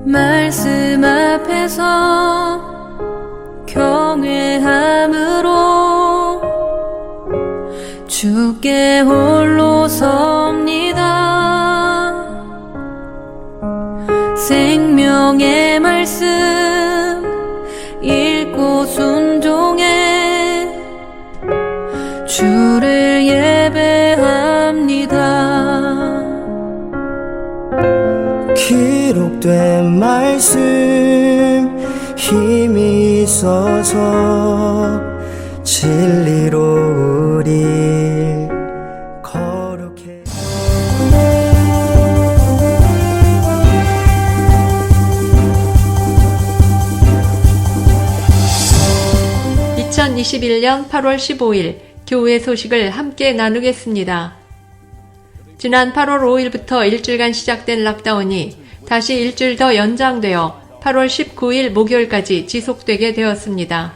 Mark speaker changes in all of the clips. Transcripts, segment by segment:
Speaker 1: 말씀 앞에서 경외함으로 주께 홀로 섭니다. 생명의 말씀 읽고 순종해 주를 예배합니다.
Speaker 2: 기록된 말씀 힘이 있어서 진리로 우리 거룩해.
Speaker 3: (2021년 8월 15일) 교회 소식을 함께 나누겠습니다. 지난 8월 5일부터 일주일간 시작된 락다운이 다시 일주일 더 연장되어 8월 19일 목요일까지 지속되게 되었습니다.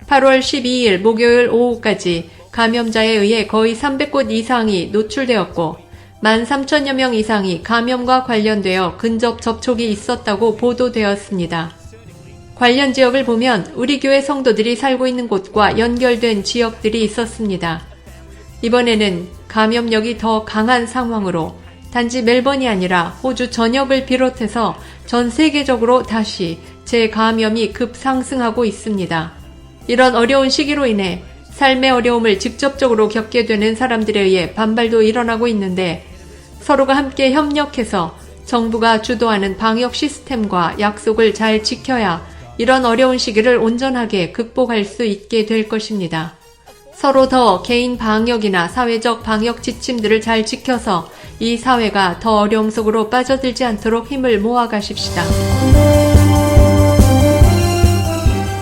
Speaker 3: 8월 12일 목요일 오후까지 감염자에 의해 거의 300곳 이상이 노출되었고 13,000여 명 이상이 감염과 관련되어 근접 접촉이 있었다고 보도되었습니다. 관련 지역을 보면 우리 교회 성도들이 살고 있는 곳과 연결된 지역들이 있었습니다. 이번에는 감염력이 더 강한 상황으로 단지 멜번이 아니라 호주 전역을 비롯해서 전 세계적으로 다시 재감염이 급상승하고 있습니다. 이런 어려운 시기로 인해 삶의 어려움을 직접적으로 겪게 되는 사람들에 의해 반발도 일어나고 있는데 서로가 함께 협력해서 정부가 주도하는 방역 시스템과 약속을 잘 지켜야 이런 어려운 시기를 온전하게 극복할 수 있게 될 것입니다. 서로 더 개인 방역이나 사회적 방역 지침들을 잘 지켜서 이 사회가 더 어려움 속으로 빠져들지 않도록 힘을 모아가십시다.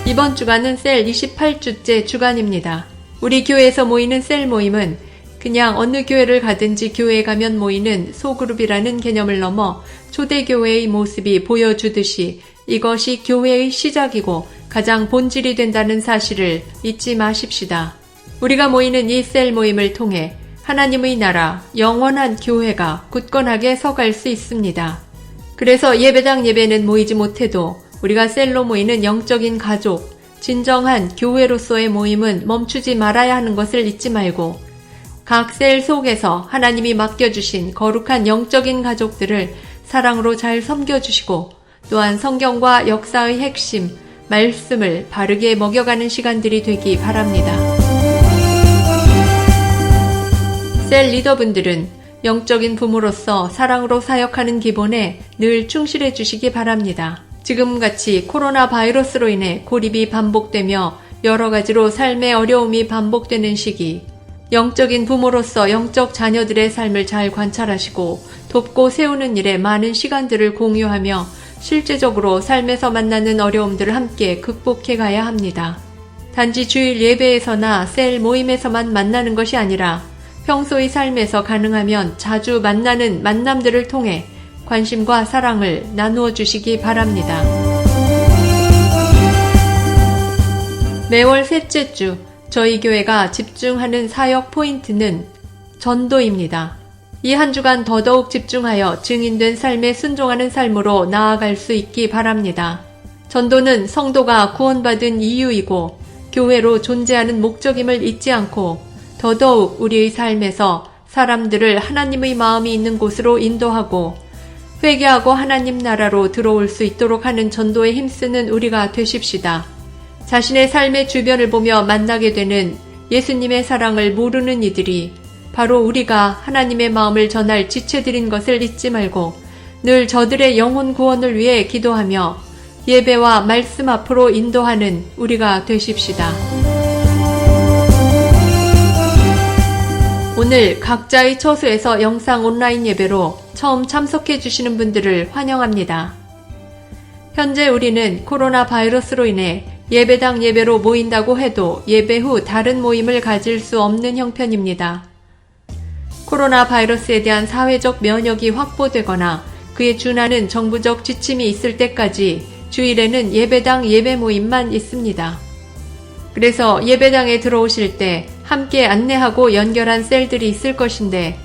Speaker 3: 이번 주간은 셀 28주째 주간입니다. 우리 교회에서 모이는 셀 모임은 그냥 어느 교회를 가든지 교회에 가면 모이는 소그룹이라는 개념을 넘어 초대교회의 모습이 보여주듯이 이것이 교회의 시작이고 가장 본질이 된다는 사실을 잊지 마십시다. 우리가 모이는 이 셀 모임을 통해 하나님의 나라, 영원한 교회가 굳건하게 서갈 수 있습니다. 그래서 예배당 예배는 모이지 못해도 우리가 셀로 모이는 영적인 가족, 진정한 교회로서의 모임은 멈추지 말아야 하는 것을 잊지 말고 각 셀 속에서 하나님이 맡겨주신 거룩한 영적인 가족들을 사랑으로 잘 섬겨주시고 또한 성경과 역사의 핵심, 말씀을 바르게 먹여가는 시간들이 되기 바랍니다. 셀 리더분들은 영적인 부모로서 사랑으로 사역하는 기본에 늘 충실해 주시기 바랍니다. 지금같이 코로나 바이러스로 인해 고립이 반복되며 여러 가지로 삶의 어려움이 반복되는 시기, 영적인 부모로서 영적 자녀들의 삶을 잘 관찰하시고 돕고 세우는 일에 많은 시간들을 공유하며 실제적으로 삶에서 만나는 어려움들을 함께 극복해 가야 합니다. 단지 주일 예배에서나 셀 모임에서만 만나는 것이 아니라 평소의 삶에서 가능하면 자주 만나는 만남들을 통해 관심과 사랑을 나누어 주시기 바랍니다. 매월 셋째 주 저희 교회가 집중하는 사역 포인트는 전도입니다. 이 한 주간 더더욱 집중하여 증인된 삶에 순종하는 삶으로 나아갈 수 있기 바랍니다. 전도는 성도가 구원받은 이유이고 교회로 존재하는 목적임을 잊지 않고 더더욱 우리의 삶에서 사람들을 하나님의 마음이 있는 곳으로 인도하고 회개하고 하나님 나라로 들어올 수 있도록 하는 전도에 힘쓰는 우리가 되십시다. 자신의 삶의 주변을 보며 만나게 되는 예수님의 사랑을 모르는 이들이 바로 우리가 하나님의 마음을 전할 지체들인 것을 잊지 말고 늘 저들의 영혼 구원을 위해 기도하며 예배와 말씀 앞으로 인도하는 우리가 되십시다. 오늘 각자의 처소에서 영상 온라인 예배로 처음 참석해 주시는 분들을 환영합니다. 현재 우리는 코로나 바이러스로 인해 예배당 예배로 모인다고 해도 예배 후 다른 모임을 가질 수 없는 형편입니다. 코로나 바이러스에 대한 사회적 면역이 확보되거나 그에 준하는 정부적 지침이 있을 때까지 주일에는 예배당 예배 모임만 있습니다. 그래서 예배당에 들어오실 때 함께 안내하고 연결한 셀들이 있을 것인데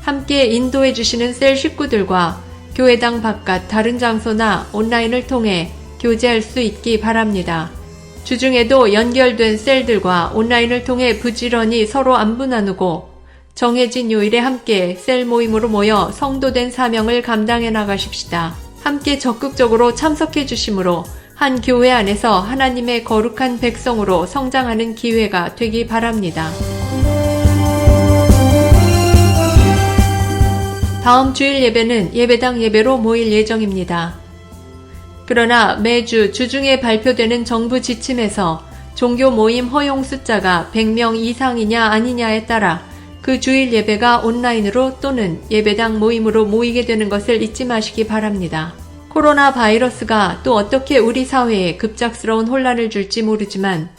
Speaker 3: 함께 인도해 주시는 셀 식구들과 교회당 바깥 다른 장소나 온라인을 통해 교제할 수 있기 바랍니다. 주중에도 연결된 셀들과 온라인을 통해 부지런히 서로 안부 나누고 정해진 요일에 함께 셀 모임으로 모여 성도된 사명을 감당해 나가십시다. 함께 적극적으로 참석해 주심으로 한 교회 안에서 하나님의 거룩한 백성으로 성장하는 기회가 되기 바랍니다. 다음 주일 예배는 예배당 예배로 모일 예정입니다. 그러나 매주 주중에 발표되는 정부 지침에서 종교 모임 허용 숫자가 100명 이상이냐 아니냐에 따라 그 주일 예배가 온라인으로 또는 예배당 모임으로 모이게 되는 것을 잊지 마시기 바랍니다. 코로나 바이러스가 또 어떻게 우리 사회에 급작스러운 혼란을 줄지 모르지만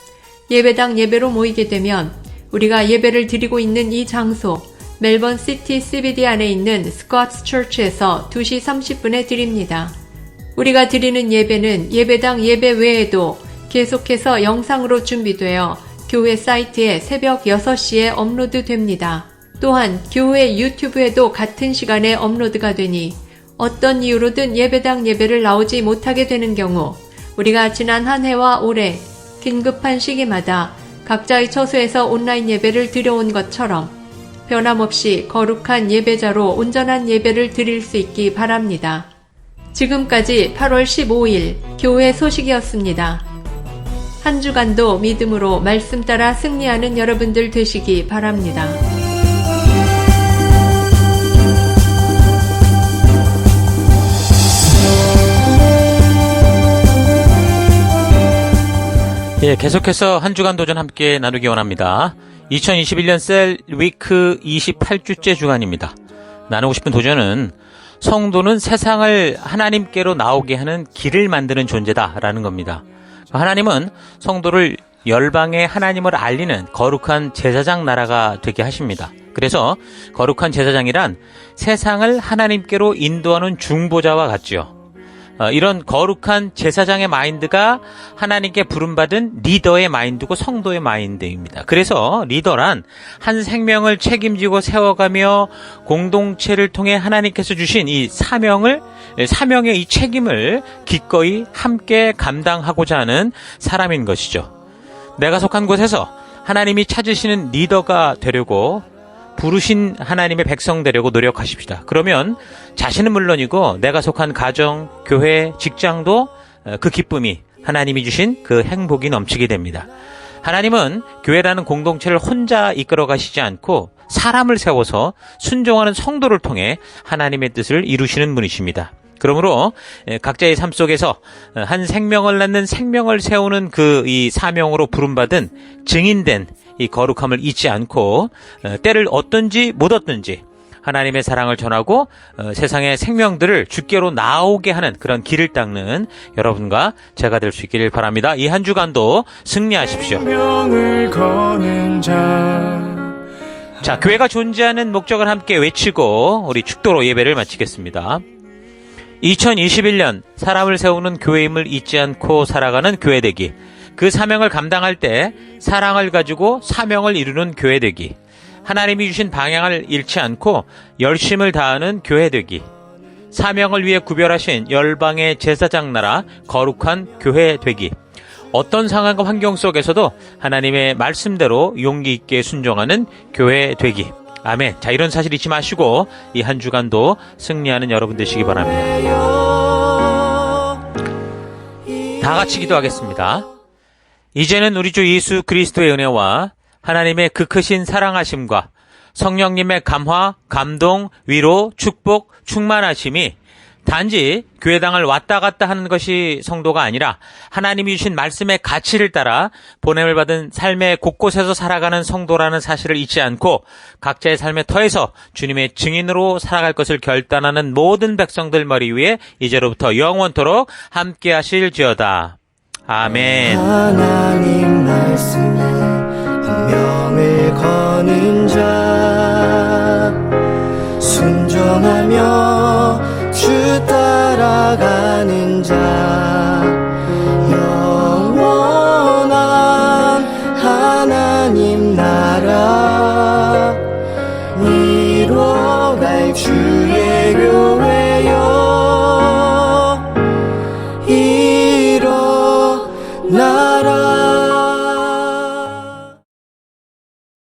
Speaker 3: 예배당 예배로 모이게 되면 우리가 예배를 드리고 있는 이 장소 멜번 시티 CBD 안에 있는 스콧스 처치에서 2시 30분에 드립니다. 우리가 드리는 예배는 예배당 예배 외에도 계속해서 영상으로 준비되어 교회 사이트에 새벽 6시에 업로드됩니다. 또한 교회 유튜브에도 같은 시간에 업로드가 되니 어떤 이유로든 예배당 예배를 나오지 못하게 되는 경우 우리가 지난 한 해와 올해 긴급한 시기마다 각자의 처소에서 온라인 예배를 드려온 것처럼 변함없이 거룩한 예배자로 온전한 예배를 드릴 수 있기 바랍니다. 지금까지 8월 15일 교회 소식이었습니다. 한 주간도 믿음으로 말씀 따라 승리하는 여러분들 되시기 바랍니다.
Speaker 4: 예, 계속해서 한 주간 도전 함께 나누기 원합니다. 2021년 셀 위크 28주째 주간입니다. 나누고 싶은 도전은 성도는 세상을 하나님께로 나오게 하는 길을 만드는 존재다라는 겁니다. 하나님은 성도를 열방의 하나님을 알리는 거룩한 제사장 나라가 되게 하십니다. 그래서 거룩한 제사장이란 세상을 하나님께로 인도하는 중보자와 같죠. 이런 거룩한 제사장의 마인드가 하나님께 부름받은 리더의 마인드고 성도의 마인드입니다. 그래서 리더란 한 생명을 책임지고 세워가며 공동체를 통해 하나님께서 주신 이 사명의 이 책임을 기꺼이 함께 감당하고자 하는 사람인 것이죠. 내가 속한 곳에서 하나님이 찾으시는 리더가 되려고 부르신 하나님의 백성 되려고 노력하십시다. 그러면 자신은 물론이고 내가 속한 가정, 교회, 직장도 그 기쁨이 하나님이 주신 그 행복이 넘치게 됩니다. 하나님은 교회라는 공동체를 혼자 이끌어 가시지 않고 사람을 세워서 순종하는 성도를 통해 하나님의 뜻을 이루시는 분이십니다. 그러므로 각자의 삶 속에서 한 생명을 낳는 생명을 세우는 그 이 사명으로 부름받은 증인된 이 거룩함을 잊지 않고 때를 얻든지 못 얻든지 하나님의 사랑을 전하고 세상의 생명들을 주께로 나오게 하는 그런 길을 닦는 여러분과 제가 될 수 있기를 바랍니다. 이 한 주간도 승리하십시오. 자, 교회가 존재하는 목적을 함께 외치고 우리 축도로 예배를 마치겠습니다. 2021년 사람을 세우는 교회임을 잊지 않고 살아가는 교회 되기. 그 사명을 감당할 때 사랑을 가지고 사명을 이루는 교회 되기. 하나님이 주신 방향을 잃지 않고 열심을 다하는 교회 되기. 사명을 위해 구별하신 열방의 제사장 나라 거룩한 교회 되기. 어떤 상황과 환경 속에서도 하나님의 말씀대로 용기 있게 순종하는 교회 되기. 아멘. 자, 이런 사실 잊지 마시고 이 한 주간도 승리하는 여러분 되시기 바랍니다. 다 같이 기도하겠습니다. 이제는 우리 주 예수 그리스도의 은혜와 하나님의 그 크신 사랑하심과 성령님의 감화, 감동, 위로, 축복, 충만하심이 단지 교회당을 왔다 갔다 하는 것이 성도가 아니라 하나님이 주신 말씀의 가치를 따라 보냄을 받은 삶의 곳곳에서 살아가는 성도라는 사실을 잊지 않고 각자의 삶의 터에서 주님의 증인으로 살아갈 것을 결단하는 모든 백성들 머리 위에 이제로부터 영원토록 함께 하실지어다. 아멘.
Speaker 2: 하나님 말씀에 명을 거는 자 순종하며 주 이스라엘 주의 교회여 일어나라